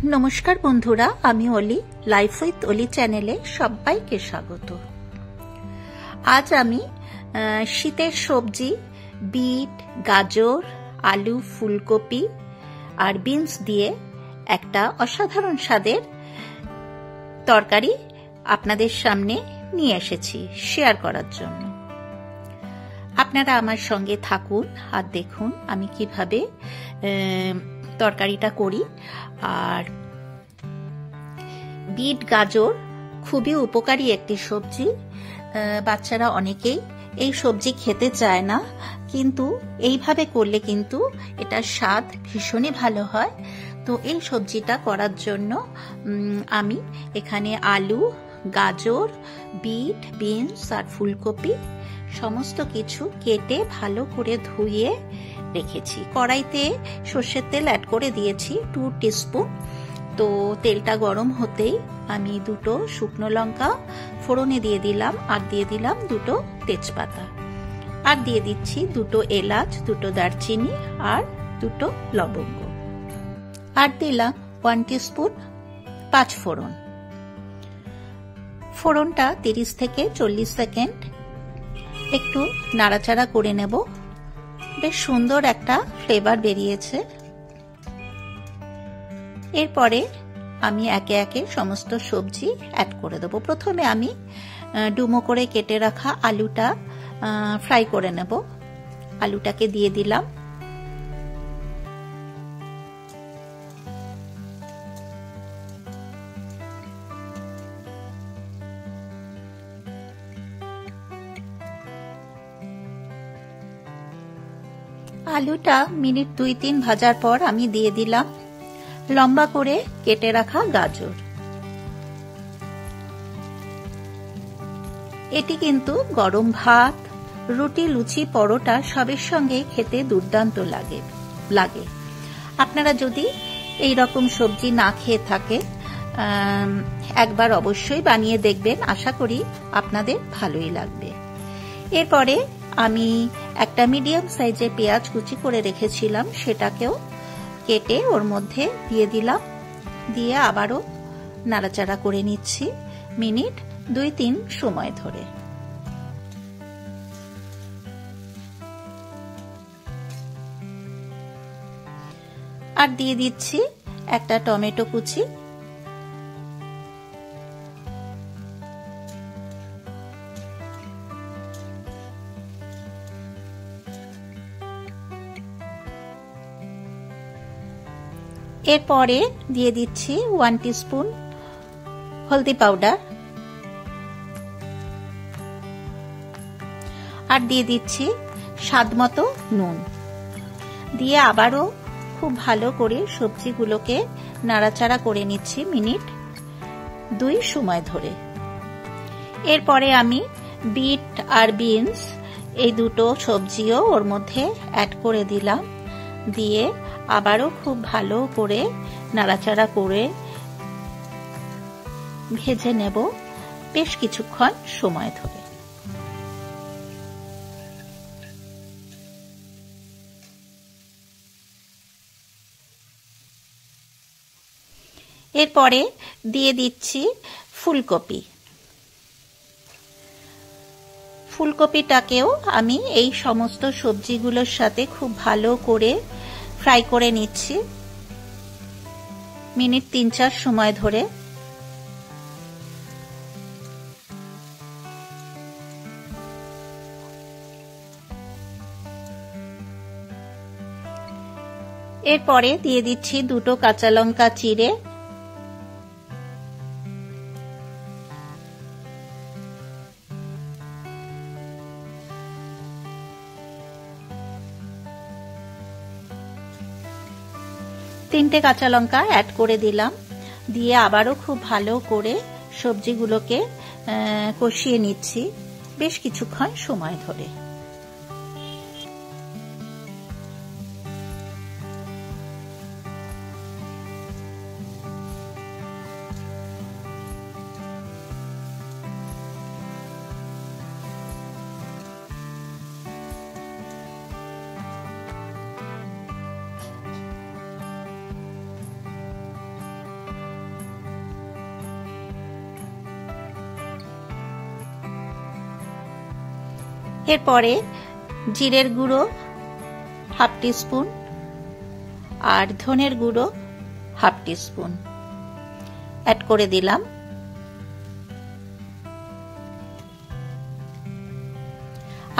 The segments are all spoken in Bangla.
নমস্কার বন্ধুরা, আমি অলি, লাইফ উইথ অলি চ্যানেলে সবাইকে স্বাগত। আজ আমি শীতের সবজি বিট, গাজর, আলু, ফুলকপি আর বিনস দিয়ে একটা অসাধারণ স্বাদের তরকারি আপনাদের সামনে নিয়ে এসেছি শেয়ার করার জন্য। আপনারা আমার সঙ্গে থাকুন আর দেখুন আমি কিভাবে তরকারিটা করি। আর বিট, গাজর খুবই উপকারী একটি সবজি। বাচ্চারা অনেকেই এই সবজি খেতে চায় না, কিন্তু এইভাবে করলে কিন্তু এটার স্বাদ ভীষণই ভালো হয়। তো এই সবজিটা করার জন্য আমি এখানে আলু, গাজর, বিট, বিনস আর ফুলকপি সমস্ত কিছু কেটে ভালো করে ধুয়ে রেখেছি। কড়াইতে সর্ষের তেল অ্যাড করে দিয়েছি 2 টিস্পুন। তো তেলটা গরম হতেই আমি 2টো শুকনো লঙ্কা ফোড়নে দিয়ে দিলাম, আর দিয়ে দিলাম 2টো তেজপাতা, আর দিয়ে দিচ্ছি 2টো এলাচ, 2টো দারচিনি আর 2টো লবঙ্গ, আর দিলাম 1 টিস্পুন পাঁচফোড়ন। ফোড়নটা 30 থেকে 40 সেকেন্ড একটু নাড়াচাড়া করে নেব। বেশ সুন্দর একটা ফ্লেভার বেরিয়েছে। এরপরে আমি একে একে সমস্ত সবজি অ্যাড করে দেবো। প্রথমে আমি ডুমো করে কেটে রাখা আলুটা ফ্রাই করে নেব। আলুটাকে দিয়ে দিলাম। আলুটা মিনিট 2-3 ভাজার পর আমি দিয়ে দিলাম লম্বা করে কেটে রাখা গাজর। এটি কিন্তু গরম ভাত, রুটি, লুচি, পরোটা সবের সঙ্গে খেতে দুর্দান্ত লাগে। আপনারা যদি এই রকম সবজি না খেয়ে থাকে একবার অবশ্যই বানিয়ে দেখবেন, আশা করি আপনাদের ভালোই লাগবে। এরপরে আমি একটা মিডিয়াম সাইজের পেঁয়াজ কুচি করে রেখেছিলাম, সেটাকেও কেটে ওর মধ্যে দিয়ে দিলাম। দিয়ে আবারও নাড়াচাড়া করে নিচ্ছি মিনিট 2-3 সময় ধরে। আর দিয়ে দিচ্ছি একটা টমেটো কুচি। এরপরে দিয়ে দিচ্ছি 1 টিস্পুন হলদি পাউডার, আর দিয়ে দিচ্ছি স্বাদমতো নুন। দিয়ে আবারও খুব ভালো করে সবজিগুলোকে নাড়াচাড়া করে নিচ্ছি মিনিট 2 সময় ধরে। এরপরে আমি বিট আর বিনস এই দুটো সবজিও ওর মধ্যে অ্যাড করে দিলাম। দিয়ে আবারও খুব ভালো করে নাড়াচাড়া করে ভেজে নেব বেশ কিছুক্ষণ সময় ধরে। এরপরে দিয়ে দিচ্ছি ফুলকপি। ফুলকপিটাকেও আমি এই সমস্ত সবজিগুলোর সাথে খুব ভালো করে ফ্রাই করে নিচ্ছি মিনিট 3-4 সময় ধরে। এরপরে দিয়ে দিচ্ছি 2টো কাঁচা লঙ্কা চিড়ে, তিনটে কাঁচা লঙ্কা অ্যাড করে দিলাম। দিয়ে আবারও খুব ভালো করে সবজিগুলোকে কষিয়ে নিচ্ছি বেশ কিছুক্ষণ সময় ধরে। এরপরে জিরের গুঁড়ো হাফ টিস্পুন আর ধনের গুঁড়ো হাফ টিস্পুন অ্যাড করে দিলাম।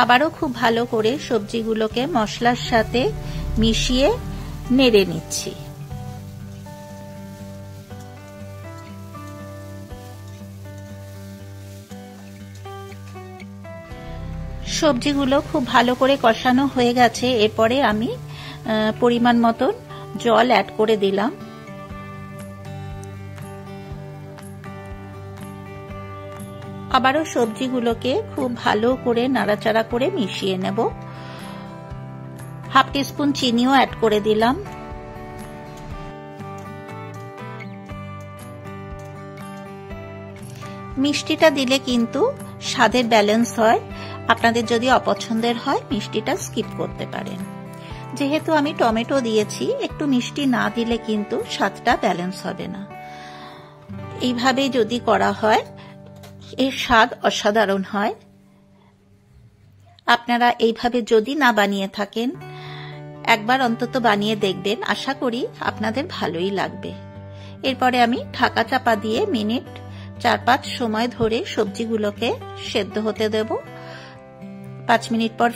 আবারও খুব ভালো করে সবজিগুলোকে মশলার সাথে মিশিয়ে নেড়ে নিচ্ছি। সবজিগুলো খুব ভালো করে কষানো হয়ে গেছে। এরপরে আমি পরিমাণ মতন জল অ্যাড করে দিলাম। আবারও সবজিগুলোকে খুব ভালো করে নাড়াচাড়া করে মিশিয়ে নেব। হাফ টিস্পুন চিনিও অ্যাড করে দিলাম। মিষ্টিটা দিলে কিন্তু স্বাদের ব্যালেন্স হয়। আপনাদের যদি অপছন্দের হয় মিষ্টিটা স্কিপ করতে পারেন। যেহেতু আমি টমেটো দিয়েছি, একটু মিষ্টি না দিলে কিন্তু স্বাদটা ব্যালেন্স হবে না। এইভাবে যদি করা হয় এর স্বাদ অসাধারণ হয়। আপনারা এইভাবে যদি না বানিয়ে থাকেন একবার অন্তত বানিয়ে দেখবেন, আশা করি আপনাদের ভালোই লাগবে। এরপরে আমি ঢাকা চাপা দিয়ে মিনিট 4-5 সময় ধরে সবজিগুলোকে সেদ্ধ হতে দেব। 5 মিনিট পর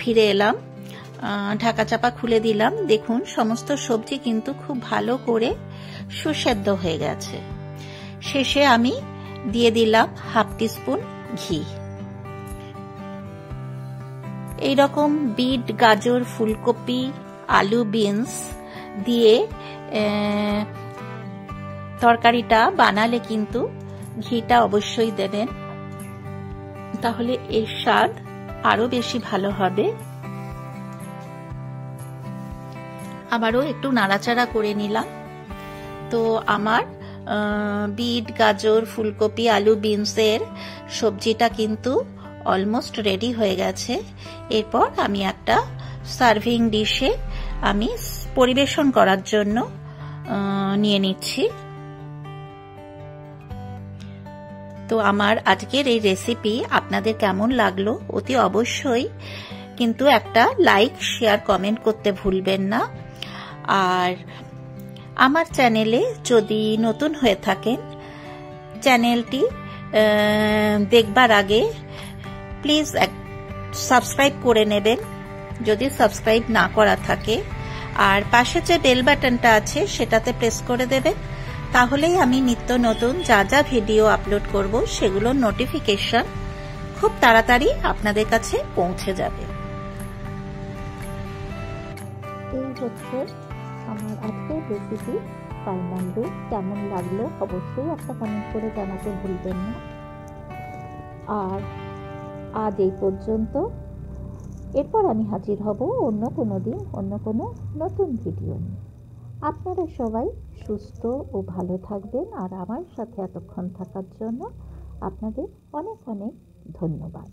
ফিরে এলাম, ঢাকা চাপা খুলে দিলাম। দেখুন সমস্ত সবজি কিন্তু খুব ভালো করে সুসেদ্ধ হয়ে গেছে। শেষে আমি দিয়ে দিলাম হাফ টিস্পুন ঘি। এইরকম বিট, গাজর, ফুলকপি, আলু, বিনস দিয়ে তরকারিটা বানালে কিন্তু ঘিটা অবশ্যই দেবেন, তাহলে এর স্বাদ আরো বেশি ভালো হবে। আবারও একটু নাড়াচাড়া করে নিলাম। তো আমার বিট, গাজর, ফুলকপি, আলু, বিনসের সবজিটা কিন্তু অলমোস্ট রেডি হয়ে গেছে। এরপর আমি একটা সার্ভিং ডিশে আমি পরিবেশন করার জন্য নিয়ে নিচ্ছি। তো আমার আজকের এই রেসিপি আপনাদের কেমন লাগলো অতি অবশ্যই কিন্তু একটা লাইক, শেয়ার, কমেন্ট করতে ভুলবেন না। আর আমার চ্যানেলে যদি নতুন হয়ে থাকেন চ্যানেলটি দেখবার আগে প্লিজ সাবস্ক্রাইব করে নেবেন যদি সাবস্ক্রাইব না করা থাকে। আর পাশে যে বেল বাটনটা আছে সেটাতে প্রেস করে দেবেন, তাহলেই আমি নিত্য নতুন যা যা ভিডিও আপলোড করব সেগুলোর নোটিফিকেশন খুব তাড়াতাড়ি আপনাদের কাছে পৌঁছে যাবে। এই হচ্ছে আমার আজকের রেসিপি কালমান্ডু। কেমন লাগলো অবশ্যই একটা কমেন্ট করে জানাতে ভুলবেন না। আর আজ এই পর্যন্ত। এরপর আমি হাজির হব অন্য কোনো দিন অন্য কোনো নতুন ভিডিও নিয়ে। আপনারা সবাই সুস্থ ও ভালো থাকবেন। আর আমার সাথে এতক্ষণ থাকার জন্য আপনাদের অনেক অনেক ধন্যবাদ।